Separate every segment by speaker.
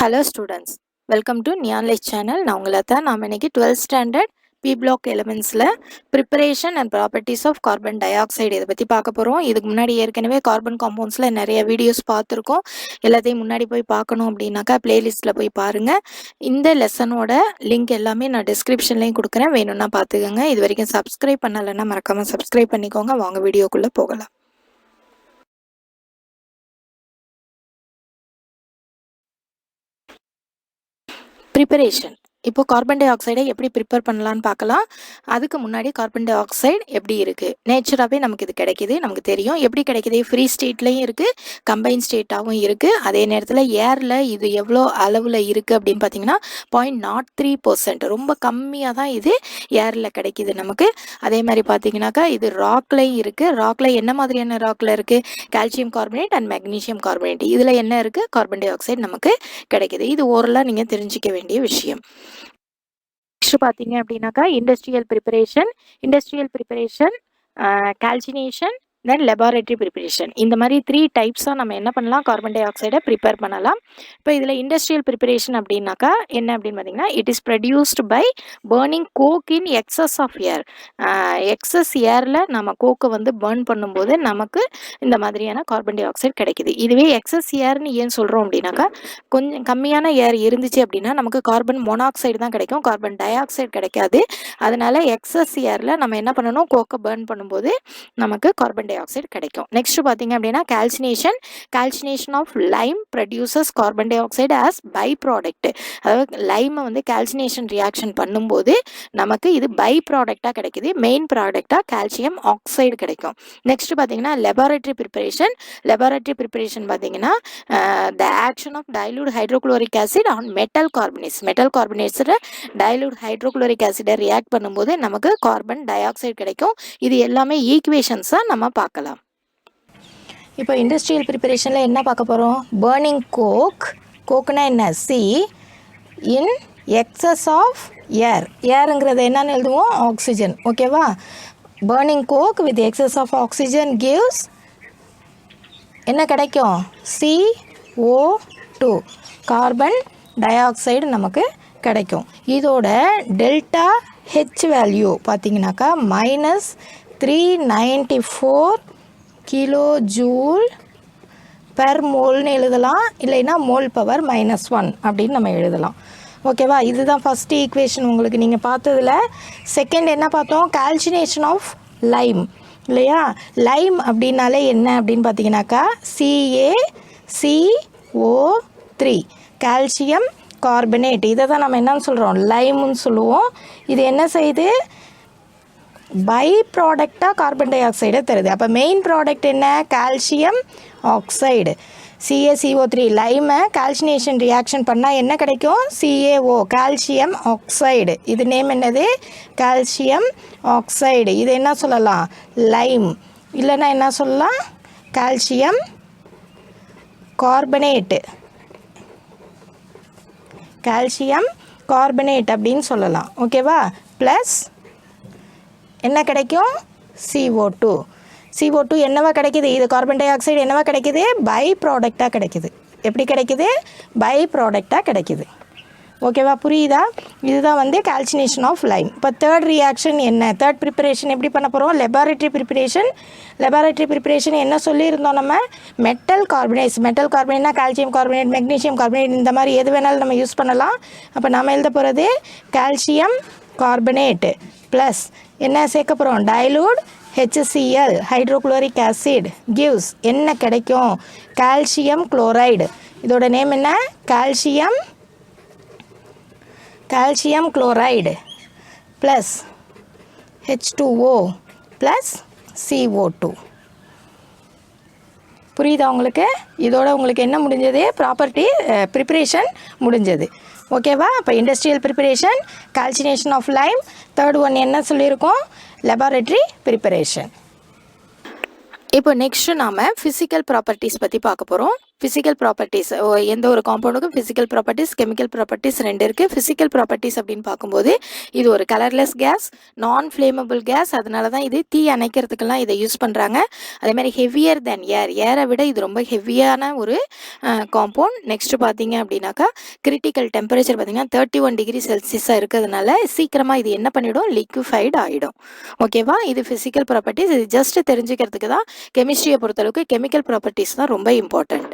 Speaker 1: Hello students, welcome to Knowledge channel. நான் உங்களை தான் நாம் இன்னைக்கு 12th standard P block elementsல preparation and properties of carbon dioxide இதை பற்றி பார்க்க போகிறோம். இதுக்கு முன்னாடி ஏற்கனவே கார்பன் காம்பவுண்ட்ஸில் நிறைய வீடியோஸ் பார்த்துருக்கோம். எல்லாத்தையும் முன்னாடி போய் பார்க்கணும் அப்படின்னாக்கா பிளேலிஸ்ட்டில் போய் பாருங்கள். இந்த லெசனோட லிங்க் எல்லாமே நான் டிஸ்கிரிப்ஷன்லேயும் கொடுக்குறேன், வேணும்னா பார்த்துக்கோங்க. இது வரைக்கும் சப்ஸ்கிரைப் பண்ணலைன்னா மறக்காமல் சப்ஸ்கிரைப் பண்ணிக்கோங்க. வாங்க வீடியோக்குள்ளே போகலாம். ப்ரிப்பரேஷன். இப்போ கார்பன் டை ஆக்சைடை எப்படி ப்ரிப்பேர் பண்ணலான்னு பார்க்கலாம். அதுக்கு முன்னாடி கார்பன் டை ஆக்சைடு எப்படி இருக்குது, நேச்சராகவே நமக்கு இது கிடைக்கிது, நமக்கு தெரியும். எப்படி கிடைக்கிது? ஃப்ரீ ஸ்டேட்லேயும் இருக்குது, கம்பைன் ஸ்டேட்டாகவும் இருக்குது. அதே நேரத்தில் ஏரில் இது எவ்வளோ அளவில் இருக்குது அப்படின்னு பார்த்தீங்கன்னா 0.03%, ரொம்ப கம்மியாக தான் இது ஏரில் கிடைக்கிது நமக்கு. அதே மாதிரி பார்த்தீங்கன்னாக்கா இது ராக்லையும் இருக்குது. ராக்கில் என்ன மாதிரியான ராக்கில் இருக்குது? Calcium carbonate and magnesium carbonate. இதில் என்ன இருக்குது? கார்பன் டை ஆக்சைடு நமக்கு கிடைக்கிது. இது ஓரலாக நீங்கள் தெரிஞ்சிக்க வேண்டிய விஷயம். நெக்ஸ்ட் பார்த்தீங்க அப்படின்னாக்கா இண்டஸ்ட்ரியல் ப்ரிப்பரேஷன், கால்சினேஷன், தென் லெபார்டரி ப்ரிப்பரேஷன். இந்த மாதிரி 3 டைப்ஸாக நம்ம என்ன பண்ணலாம், கார்பன் டை ஆக்சைடை ப்ரிப்பேர் பண்ணலாம். இப்போ இதில் இண்டஸ்ட்ரியல் ப்ரிப்பரேஷன் அப்படின்னாக்கா என்ன அப்படின்னு பார்த்தீங்கன்னா, it is produced by burning coke in excess of air. Excess ஏரில் நம்ம கோக்கை வந்து பேர்ன் பண்ணும்போது நமக்கு இந்த மாதிரியான கார்பன் டை ஆக்சைடு கிடைக்கிது. இதுவே எக்ஸஸ் ஏர்னு ஏன் சொல்கிறோம் அப்படின்னாக்கா, கொஞ்சம் கம்மியான ஏர் இருந்துச்சு அப்படின்னா நமக்கு கார்பன் மோனாக்சைடு தான் கிடைக்கும், கார்பன் டை ஆக்சைடு கிடைக்காது. அதனால் எக்ஸஸ் ஏரில் நம்ம என்ன பண்ணணும், கோக்கை பேர்ன் பண்ணும்போது நமக்கு கார்பன் டை ஆக்சைடு கிடைக்கும். நெக்ஸ்ட் பார்த்தீங்க அப்படின்னா calcination of lime produces carbon dioxide as by product. அதாவது லைமை வந்து கால்சினேஷன் ரியாக்ஷன் பண்ணும்போது நமக்கு இது பை ப்ராடக்டாக கிடைக்குது, மெயின் ப்ராடக்டாக கால்சியம் ஆக்சைடு கிடைக்கும். நெக்ஸ்ட் பார்த்தீங்கன்னா லெபார்டரி ப்ரிப்பரேஷன் பார்த்தீங்கன்னா the action of dilute hydrochloric acid on metal கார்பனேட்ஸில் டைலூட் ஹைட்ரோக்ளோரிக் ஆசிடை ரியாக்ட் பண்ணும்போது நமக்கு கார்பன் டை ஆக்சைடு கிடைக்கும். இது எல்லாமே ஈக்குவேஷன்ஸாக நம்ம பார்க்கலாம். இப்போ இண்டஸ்ட்ரியல் ப்ரிப்பரேஷனில் என்ன பார்க்க போகிறோம்? பேர்னிங் கோக்னா என்ன? சி இன் எக்ஸஸ் ஆஃப் ஏருங்கிறது என்னன்னு எழுதுவோம்? ஆக்சிஜன். ஓகேவா? Burning coke with excess of oxygen gives என்ன கிடைக்கும்? CO2, கார்பன் டை ஆக்சைடு நமக்கு கிடைக்கும். இதோட டெல்டா ஹெச் வேல்யூ பார்த்தீங்கன்னாக்கா -394 கிலோ ஜூல் பெர் மோல்னு எழுதலாம், இல்லைன்னா மோல் பவர் -1 அப்படின்னு நம்ம எழுதலாம். ஓகேவா? இதுதான் ஃபஸ்ட் ஈக்குவேஷன் உங்களுக்கு நீங்கள் பார்த்ததில். செகண்ட் என்ன பார்த்தோம்? கால்சினேஷன் ஆஃப் லைம், இல்லையா? லைம் அப்படின்னாலே என்ன அப்படின்னு பார்த்தீங்கன்னாக்கா CaCO3, கால்சியம் கார்பனேட். இதை தான் நம்ம என்னன்னு சொல்கிறோம்? லைம்னு சொல்லுவோம். இது என்ன செய்யுது? பை ப்ராடக்டாக கார்பன் டை ஆக்சைடை தருது. அப்போ மெயின் ப்ராடக்ட் என்ன? Calcium oxide. CaCO3 லைமை கால்சினேஷன் ரியாக்ஷன் பண்ணால் என்ன கிடைக்கும்? CaO, calcium oxide. இது நேம் என்னது? Calcium oxide. இது என்ன சொல்லலாம்? லைம். இல்லைன்னா என்ன சொல்லலாம்? கால்சியம் கார்பனேட் அப்படின்னு சொல்லலாம். ஓகேவா? ப்ளஸ் என்ன கிடைக்கும்? CO2 என்னவா கிடைக்கிது? இது கார்பன் டை ஆக்சைடு என்னவா கிடைக்கிது? பை ப்ராடக்டாக கிடைக்கிது. எப்படி கிடைக்கிது? பை ப்ராடக்டாக கிடைக்கிது. ஓகேவா? புரியுதா? இதுதான் வந்து கால்சினேஷன் ஆஃப் லைம். இப்போ தேர்ட் ரியாக்ஷன் என்ன? தேர்ட் ப்ரிப்பரேஷன் எப்படி பண்ண போகிறோம்? லெபார்டரி ப்ரிப்பரேஷன் என்ன சொல்லியிருந்தோம் நம்ம? மெட்டல் கார்பனேட்னா கால்சியம் கார்பனேட், மெக்னீஷியம் கார்பனேட், இந்த மாதிரி எது வேணாலும் நம்ம யூஸ் பண்ணலாம். அப்போ நம்ம எழுத போகிறது கால்சியம் கார்பனேட் ப்ளஸ் என்ன சேர்க்க போகிறோம்? Dilute HCl hydrochloric acid gives என்ன கிடைக்கும்? Calcium chloride. இதோட நேம் என்ன? Calcium chloride plus H2O plus CO2. புரியுதா உங்களுக்கு? இதோட உங்களுக்கு என்ன முடிஞ்சது? ப்ரிப்பரேஷன் முடிஞ்சது. ஓகேவா? இப்போ industrial preparation, calcination of lime, third one என்ன சொல்லியிருக்கோம்? Laboratory preparation. இப்போ நெக்ஸ்ட்டு நாம் ஃபிசிக்கல் ப்ராப்பர்ட்டிஸ் பற்றி பார்க்க போகிறோம். ஃபிசிக்கல் ப்ராப்பர்ட்டிஸ், எந்த ஒரு காம்பவுண்டுக்கும் ஃபிசிக்கல் ப்ராப்பர்ட்டிஸ், கெமிக்கல் ப்ராப்பர்ட்டிஸ் ரெண்டு இருக்குது. ஃபிசிக்கல் ப்ராப்பர்ட்டிஸ் அப்படின்னு பார்க்கும்போது இது ஒரு colourless gas, non flammable gas, அதனால தான் இது தீ அணைக்கிறதுக்கெல்லாம் இதை யூஸ் பண்ணுறாங்க. அதே மாதிரி ஹெவியர் தென் ஏர், ஏரை விட இது ரொம்ப ஹெவியான ஒரு காம்பவுண்ட். நெக்ஸ்ட் பார்த்தீங்க அப்படின்னாக்கா கிரிட்டிக்கல் டெம்பரேச்சர் பார்த்தீங்கன்னா 31 டிகிரி செல்சியஸாக இருக்கிறதுனால சீக்கிரமாக இது என்ன பண்ணிவிடும், லிக்விஃபைடு ஆகிடும். ஓகேவா, இது ஃபிசிக்கல் ப்ராப்பர்ட்டிஸ். இது ஜஸ்ட் தெரிஞ்சுக்கிறதுக்கு தான். கெமிஸ்ட்ரியை பொறுத்தளவுக்கு கெமிக்கல் ப்ராப்பர்ட்டிஸ் தான் ரொம்ப இம்பார்ட்டண்ட்.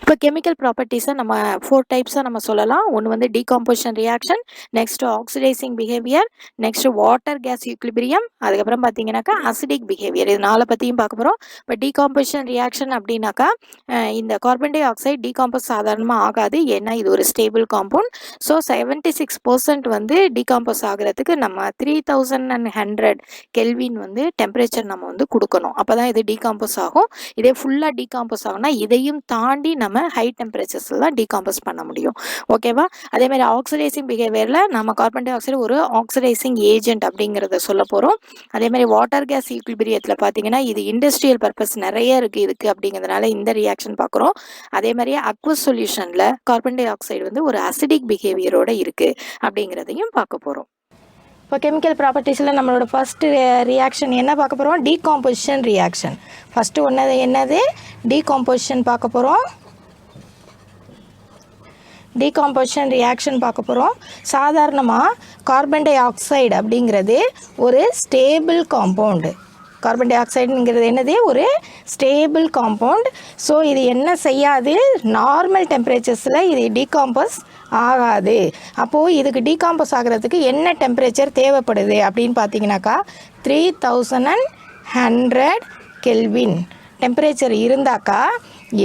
Speaker 1: இப்போ கெமிக்கல் ப்ராப்பர்ட்டிஸை நம்ம 4 டைப்ஸாக நம்ம சொல்லலாம். ஒன்று வந்து decomposition reaction, next oxidising behaviour, next water case equilibrium, அதுக்கப்புறம் பார்த்தீங்கன்னாக்கா அசிடிக் பிஹேவியர். இது 4 பற்றியும் பார்க்க போகிறோம். இப்போ டீகாம்போசிஷன் ரியாக்ஷன் அப்படின்னாக்கா இந்த கார்பன் டை ஆக்சைடு டீகாம்போஸ் சாதாரணமாக ஆகாது, ஏன்னா இது ஒரு ஸ்டேபிள் காம்பவுண்ட். ஸோ 76% வந்து டீகாம்போஸ் ஆகிறதுக்கு நம்ம 3100 கெல்வின் வந்து டெம்பரேச்சர் நம்ம வந்து கொடுக்கணும். அப்போ தான் இது டீகாம்போஸ் ஆகும். இதே ஃபுல்லாக டீகாம்போஸ் ஆகும்னா இதையும் தாண்டி நம்ம ஹை டெம்பரேச்சர்ஸில் தான் டீகாம்போஸ் பண்ண முடியும். ஓகேவா, அதே மாதிரி ஆக்சிடைசிங் பிஹேவியரில் நம்ம கார்பன் டை ஆக்சைடு ஒரு ஆக்சிடைசிங் ஏஜென்ட் அப்படிங்கிறத சொல்ல போகிறோம். அதே மாதிரி வாட்டர் கேஸ் ஈக்விலிபிரியத்தில் பார்த்தீங்கன்னா இது இண்டஸ்ட்ரியல் பர்பஸ் நிறைய இருக்குது இதுக்கு, அப்படிங்கிறதுனால இந்த ரியாக்ஷன் பார்க்குறோம். அதே மாதிரி அக்வஸ் சொல்யூஷனில் கார்பன் டை ஆக்சைடு வந்து ஒரு அசிடிக் பிஹேவியரோட இருக்குது அப்படிங்கிறதையும் பார்க்க போகிறோம். இப்போ கெமிக்கல் ப்ராப்பர்ட்டிஸில் நம்மளோட ஃபஸ்ட்டு ரியாக்ஷன் என்ன பார்க்க போகிறோம், டீகாம்போசிஷன் ரியாக்ஷன். ஃபஸ்ட்டு ஒன்று என்னது, டீகாம்போசிஷன் பார்க்க போகிறோம். டீகாம்போசிஷன் ரியாக்ஷன் பார்க்க போகிறோம். சாதாரணமாக கார்பன் டை ஆக்சைடு அப்படிங்கிறது ஒரு ஸ்டேபிள் காம்பவுண்டு. கார்பன் டை ஆக்சைடுங்கிறது என்னது, ஒரு ஸ்டேபிள் காம்பவுண்ட். ஸோ இது என்ன செய்யாது, நார்மல் டெம்பரேச்சர்ஸில் இது டீகாம்போஸ் ஆகாது. அப்போது இதுக்கு டீகாம்போஸ் ஆகிறதுக்கு என்ன டெம்பரேச்சர் தேவைப்படுது அப்படின்னு பார்த்தீங்கன்னாக்கா 3100 கெல்வின் டெம்பரேச்சர் இருந்தாக்கா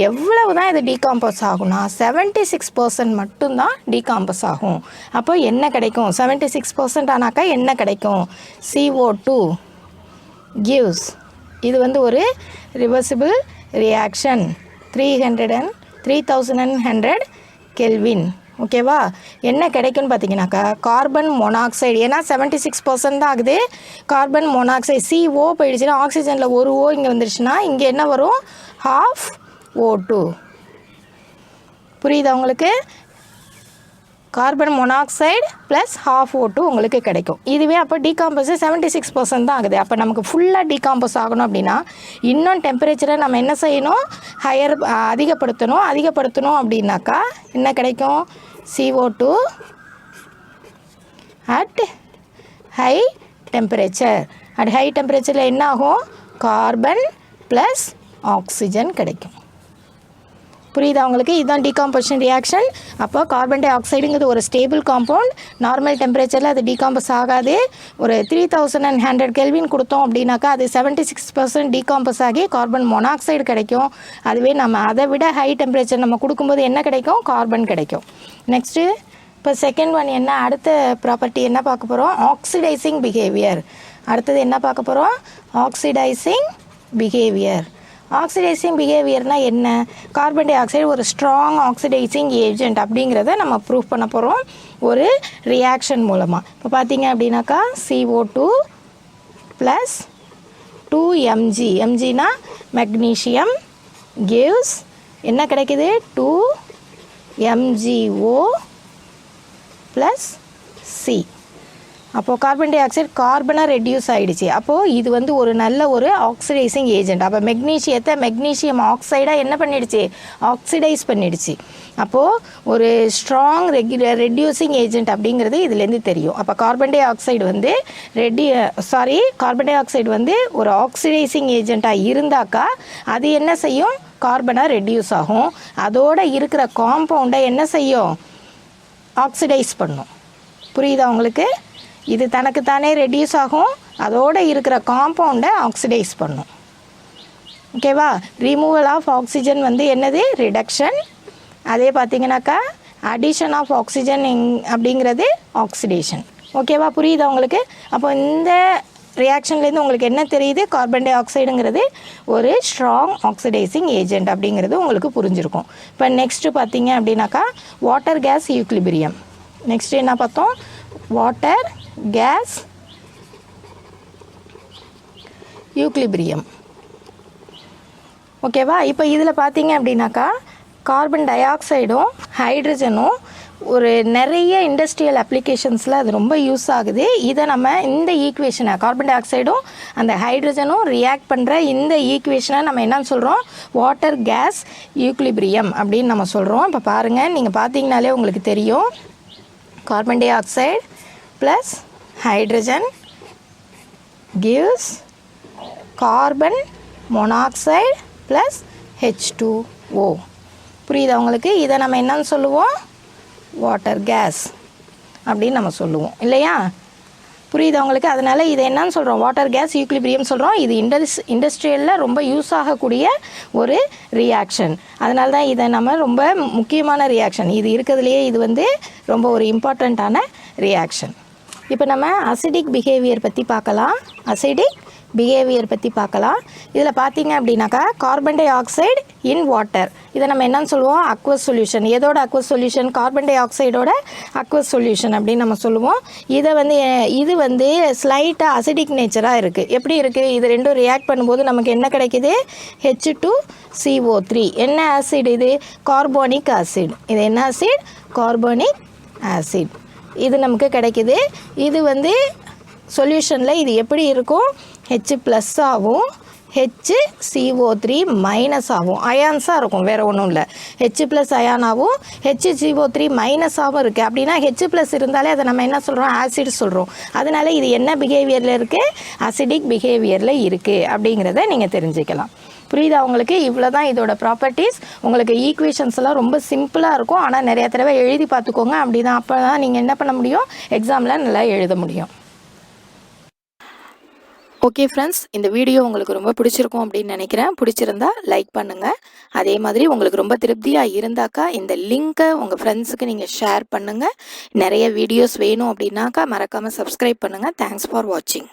Speaker 1: எவ்வளவு தான் இது டீகாம்போஸ் ஆகும்னா 76% மட்டும்தான் டீகாம்போஸ் ஆகும். அப்போ என்ன கிடைக்கும், 76% ஆனாக்கா என்ன கிடைக்கும், CO2 gives, இது வந்து ஒரு ரிவர்சிபிள் ரியாக்ஷன் 3100 கெல்வின். ஓகேவா, என்ன கிடைக்கும்னு பார்த்தீங்கன்னாக்கா கார்பன் மோனாக்சைடு, ஏன்னா 76% தான் ஆகுது. கார்பன் மோனாக்சைடு CO போயிடுச்சுன்னா ஆக்சிஜனில் ஒரு O இங்கே வந்துடுச்சுன்னா இங்கே என்ன வரும், ½ O2. புரியுதா உங்களுக்கு, கார்பன் மோனாக்சைடு ப்ளஸ் ½ O2 உங்களுக்கு கிடைக்கும். இதுவே அப்போ டீகாம்போஸ் 76% தான் ஆகுது. அப்போ நமக்கு ஃபுல்லாக டீகாம்போஸ் ஆகணும் அப்படின்னா இன்னும் டெம்பரேச்சரை நம்ம என்ன செய்யணும், அதிகப்படுத்தணும் அப்படின்னாக்கா என்ன கிடைக்கும், CO2 at high temperature. At high டெம்பரேச்சரில் என்ன ஆகும், கார்பன் ப்ளஸ் ஆக்சிஜன் கிடைக்கும். புரியுதா உங்களுக்கு, இதுதான் டீகாம்போசிஷன் ரியாக்ஷன். அப்போ கார்பன் டை ஆக்சைடுங்கிறது ஒரு ஸ்டேபிள் காம்பவுண்ட், நார்மல் டெம்பரேச்சரில் அது டீகாம்போஸ் ஆகாது. ஒரு 3100 கெல்வின் கொடுத்தோம் அப்படின்னாக்கா அது 76% டீகாம்போஸ் ஆகி கார்பன் மோனாக்சைடு கிடைக்கும். அதுவே நம்ம அதை விட ஹை டெம்பரேச்சர் நம்ம கொடுக்கும்போது என்ன கிடைக்கும், கார்பன் கிடைக்கும். நெக்ஸ்ட்டு இப்போ செகண்ட் ஒன் என்ன, அடுத்த ப்ராப்பர்ட்டி என்ன பார்க்க போகிறோம், ஆக்சிடைசிங் பிஹேவியர். அடுத்தது என்ன பார்க்க போகிறோம், ஆக்சிடைசிங் பிஹேவியர். ஆக்சிடைசிங் பிஹேவியர்னால் என்ன, கார்பன் டை ஆக்சைடு ஒரு ஸ்ட்ராங் ஆக்சிடைசிங் ஏஜென்ட் அப்படிங்கிறத நம்ம ப்ரூவ் பண்ண போகிறோம் ஒரு ரியாக்ஷன் மூலமாக. இப்போ பார்த்தீங்க அப்படின்னாக்கா CO2 plus 2Mg, எம்ஜினா magnesium, gives என்ன கிடைக்குது, 2MgO ப்ளஸ் C. அப்போது கார்பன் டை ஆக்சைடு கார்பனாக ரெடியூஸ் ஆகிடுச்சு. அப்போது இது வந்து ஒரு நல்ல ஒரு ஆக்சிடைசிங் ஏஜென்ட். அப்போ மெக்னீஷியத்தை மெக்னீஷியம் ஆக்சைடாக என்ன பண்ணிடுச்சு, ஆக்சிடைஸ் பண்ணிடுச்சு. அப்போது ஒரு ஸ்ட்ராங் ரெடியூசிங் ஏஜென்ட் அப்படிங்கிறது இதுலேருந்து தெரியும். அப்போ கார்பன் டை ஆக்சைடு வந்து கார்பன் டை ஆக்சைடு வந்து ஒரு ஆக்சிடைசிங் ஏஜெண்ட்டாக இருந்தாக்கா அது என்ன செய்யும், கார்பனாக ரெடியூஸ் ஆகும். அதோடு இருக்கிற காம்பவுண்டை என்ன செய்யும், ஆக்சிடைஸ் பண்ணும். புரியுதா உங்களுக்கு, இது தனக்குத்தானே ரெடியூஸ் ஆகும், அதோடு இருக்கிற காம்பவுண்டை ஆக்சிடைஸ் பண்ணும். ஓகேவா, ரிமூவல் ஆஃப் ஆக்சிஜன் வந்து என்னது, ரிடக்ஷன். அதே பார்த்தீங்கன்னாக்கா அடிஷன் ஆஃப் ஆக்சிஜன் அப்படிங்கிறது ஆக்சிடேஷன். ஓகேவா, புரியுதா உங்களுக்கு. அப்போ இந்த ரியாக்ஷன்லேருந்து உங்களுக்கு என்ன தெரியுது, கார்பன் டை ஆக்சைடுங்கிறது ஒரு ஸ்ட்ராங் ஆக்சிடைசிங் ஏஜென்ட் அப்படிங்கிறது உங்களுக்கு புரிஞ்சிருக்கும். இப்போ நெக்ஸ்ட்டு பார்த்தீங்க அப்படின்னாக்கா வாட்டர் கேஸ் ஈக்விலிபிரியம். நெக்ஸ்ட்டு என்ன பார்த்தோம், வாட்டர் கேஸ் ஈக்விலிபிரியம். ஓகேவா? இப்போ இதில் பார்த்தீங்க அப்படின்னாக்கா கார்பன் டை ஆக்சைடும் ஹைட்ரஜனும் ஒரு நிறைய இண்டஸ்ட்ரியல் அப்ளிகேஷன்ஸில் அது ரொம்ப யூஸ் ஆகுது. இதை நம்ம இந்த ஈக்குவேஷனை கார்பன் டை ஆக்சைடும் அந்த ஹைட்ரஜனும் ரியாக்ட் பண்ணுற இந்த ஈக்குவேஷனை நம்ம என்னன்னு சொல்கிறோம்? வாட்டர் கேஸ் ஈக்குலிபிரியம் அப்படின்னு நம்ம சொல்கிறோம். இப்போ பாருங்கள், நீங்கள் பார்த்தீங்கனாலே உங்களுக்கு தெரியும். Carbon di oxide plus hydrogen gives carbon monoxide plus H2O. புரியுதா உங்களுக்கு? இதை நம்ம என்னன்னு சொல்லுவோம்? வாட்டர் கேஸ் அப்படின்னு நம்ம சொல்லுவோம் இல்லையா? புரியுதா உங்களுக்கு? அதனால் இதை என்னன்னு சொல்கிறோம்? வாட்டர் கேஸ் ஈக்குலிபிரியம் சொல்கிறோம். இது இண்டஸ்ட்ரியலில் ரொம்ப யூஸ் ஆகக்கூடிய ஒரு ரியாக்ஷன். அதனால தான் இதை நம்ம ரொம்ப முக்கியமான ரியாக்ஷன். இது இருக்கிறதுலையே இது ரொம்ப ஒரு இம்பார்ட்டண்ட்டான ரியாக்ஷன். இப்போ நம்ம அசிடிக் பிஹேவியர் பற்றி பார்க்கலாம். அசிடிக் பிஹேவியர் பற்றி பார்க்கலாம். இதில் பார்த்தீங்க அப்படின்னாக்கா carbon dioxide in water, இதை நம்ம என்னன்னு சொல்லுவோம்? Aqueous solution. எதோட அக்வஸ் சொல்யூஷன்? கார்பன் டை ஆக்சைடோட அக்வஸ் சொல்யூஷன் அப்படின்னு நம்ம சொல்லுவோம். இது ஸ்லைட்டாக அசிடிக் நேச்சராக இருக்குது. எப்படி இருக்குது? இது ரெண்டும் ரியாக்ட் பண்ணும்போது நமக்கு என்ன கிடைக்குது? H2CO3. என்ன ஆசிட் இது? Carbonic acid. இது என்ன ஆசிட்? Carbonic acid. இது நமக்கு கிடைக்குது. இது சொல்யூஷனில் இது எப்படி இருக்கும்? H ப்ளஸ் ஆகும், HCO3 மைனஸ் ஆகும். அயான்ஸாக இருக்கும், வேறு ஒன்றும் இல்லை. H ப்ளஸ் அயானாகவும் HCO3 மைனஸாகவும் இருக்குது. அப்படின்னா H ப்ளஸ் இருந்தாலே அதை நம்ம என்ன சொல்கிறோம்? ஆசிட் சொல்கிறோம். அதனால் இது என்ன பிஹேவியரில் இருக்குது? அசிடிக் பிஹேவியரில் இருக்குது அப்படிங்கிறத நீங்கள் தெரிஞ்சுக்கலாம். புரியுதா உங்களுக்கு? இவ்வளோ தான் இதோட ப்ராப்பர்ட்டிஸ். உங்களுக்கு ஈக்குவேஷன்ஸ் எல்லாம் ரொம்ப சிம்பிளாக இருக்கும். ஆனால் நிறைய தடவை எழுதி பார்த்துக்கோங்க. அப்படி தான் அப்போ தான் நீங்கள் என்ன பண்ண முடியும்? எக்ஸாமில் நல்லா எழுத முடியும். ஓகே ஃப்ரெண்ட்ஸ், இந்த வீடியோ உங்களுக்கு ரொம்ப பிடிச்சிருக்கும் அப்படின்னு நினைக்கிறேன். பிடிச்சிருந்தா லைக் பண்ணுங்கள். அதே மாதிரி உங்களுக்கு ரொம்ப திருப்தியாக இருந்தாக்கா இந்த லிங்க்கை உங்கள் ஃப்ரெண்ட்ஸுக்கு நீங்கள் ஷேர் பண்ணுங்கள். நிறைய வீடியோஸ் வேணும் அப்படின்னாக்கா மறக்காமல் சப்ஸ்கிரைப் பண்ணுங்கள். தேங்க்ஸ் ஃபார் வாட்சிங்.